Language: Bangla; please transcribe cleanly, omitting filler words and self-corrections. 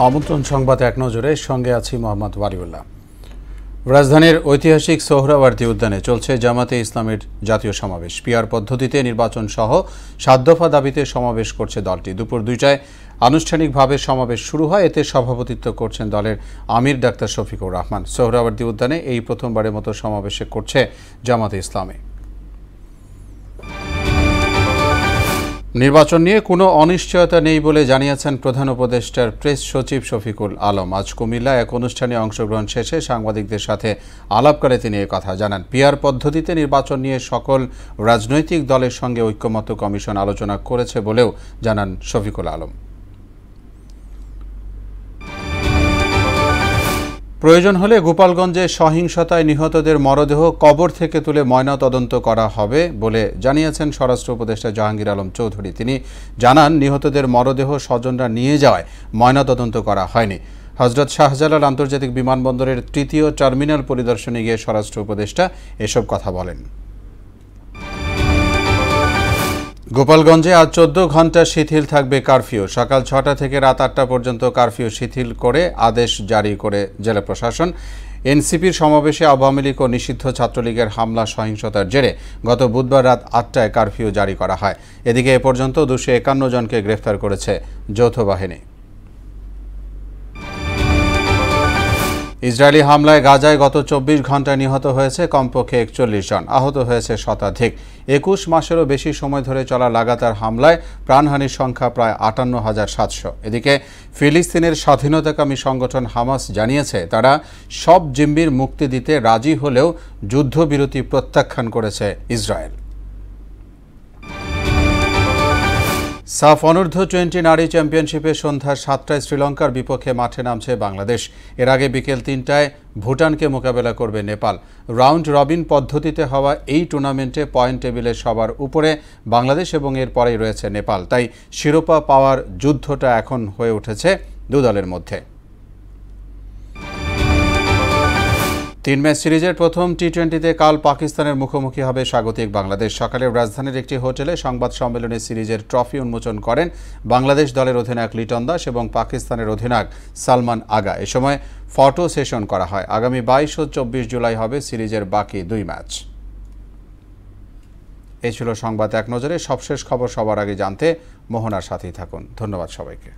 আমন্ত্রণ সংবাদ এক নজরে, সঙ্গে আছি মোহাম্মদ ওয়ালিউল্লাহ। রাজধানীর ঐতিহাসিক সোহরাওয়ার্দী উদ্যানে চলছে জামাতে ইসলামের জাতীয় সমাবেশ। পিআর পদ্ধতিতে নির্বাচন সহ ৭ দফা দাবিতে সমাবেশ করছে দলটি। দুপুর ২টায় আনুষ্ঠানিকভাবে সমাবেশ শুরু হয়। এতে সভাপতিত্ব করছেন দলের আমির ডাক্তার শফিকুর রহমান। সোহরাওয়ার্দী উদ্যানে এই প্রথমবারের মতো সমাবেশে করছে জামাতে ইসলামী। নির্বাচন নিয়ে কোনো অনিশ্চয়তা নেই বলে জানিয়েছেন প্রধান উপদেষ্টার প্রেস সচিব শফিকুল আলম। আজ কুমিল্লায় এক অনুষ্ঠানে অংশগ্রহণ শেষে সাংবাদিকদের সাথে আলাপকালে তিনি কথা জানান। পিআর পদ্ধতিতে নির্বাচন নিয়ে সকল রাজনৈতিক দলের সঙ্গে ঐক্যমত্য কমিশন আলোচনা করেছে বলেও জানান শফিকুল আলম। প্রয়োজন হলে গোপালগঞ্জে সহিংসতায় নিহতদের মরদেহ কবর থেকে তুলে ময়নাতদন্ত করা হবে বলে জানিয়েছেন স্বরাষ্ট্র উপদেষ্টা জাহাঙ্গীর আলম চৌধুরী। তিনি জানান, নিহতদের মরদেহ স্বজনরা নিয়ে যাওয়ায় ময়নাতদন্ত করা হয়নি। হযরত শাহজালাল আন্তর্জাতিক বিমানবন্দরের ৩য় টার্মিনাল পরিদর্শনে গিয়ে স্বরাষ্ট্র উপদেষ্টা এসব কথা বলেন। গোপালগঞ্জে আজ ১৪ ঘণ্টা শিথিল থাকবে কারফিউ। সকাল ৬টা থেকে রাত ৮টা পর্যন্ত কারফিউ শিথিল করে আদেশ জারি করে জেলা প্রশাসন। এনসিপির সমাবেশে আওয়ামী লীগ ও নিষিদ্ধ ছাত্রলীগের হামলা সহিংসতার জেরে গত বুধবার রাত ৮টায় কারফিউ জারি করা হয়। এদিকে এ পর্যন্ত ২৫১ জনকে গ্রেফতার করেছে যৌথ বাহিনী। ইসরায়েলি হামলায় গাজায় গত ২৪ ঘণ্টায় নিহত হয়েছে কমপক্ষে ৪১ জন, আহত হয়েছে শতাধিক। ২১ মাসেরও বেশি সময় ধরে চলা লাগাতার হামলায় প্রাণহানির সংখ্যা প্রায় ৫৮,৭০০। এদিকে ফিলিস্তিনের স্বাধীনতাকামী সংগঠন হামাস জানিয়েছে, তারা সব জিম্মির মুক্তি দিতে রাজি হলেও যুদ্ধবিরতি প্রত্যাখ্যান করেছে ইসরায়েল। সাফ অনূর্ধ্ব-20 নারী চ্যাম্পিয়নশিপে সন্ধ্যা ৭টায় শ্রীলঙ্কার বিপক্ষে মাঠে নামছে বাংলাদেশ। এর আগে বিকেল ৩টায় ভুটানকে মোকাবেলা করবে নেপাল। রাউন্ড রবিন পদ্ধতিতে হওয়া এই টুর্নামেন্টে পয়েন্ট টেবিলে সবার উপরে বাংলাদেশ এবং এর পরেই রয়েছে নেপাল। তাই শিরোপা পাওয়ার যুদ্ধটা এখন হয়ে উঠেছে দু দলের মধ্যে। ৩ ম্যাচ সিরিজের প্রথম টি-20তে কাল পাকিস্তানের মুখোমুখি হবে স্বাগতিক বাংলাদেশ। সকালে রাজধানীর একটি হোটেলে সংবাদ সম্মেলনে সিরিজের ট্রফি উন্মোচন করেন বাংলাদেশ দলের অধিনায়ক লিটন দাস এবং পাকিস্তানের অধিনায়ক সালমান আগা। এ সময় ফটো সেশন করা হয়। আগামী ২২ ও ২৪ জুলাই হবে সিরিজের বাকি ২ ম্যাচ। এই ছিল সংবাদ এক নজরে। সবশেষ খবর সবার আগে জানতে মোহনার সাথেই থাকুন। ধন্যবাদ সবাইকে।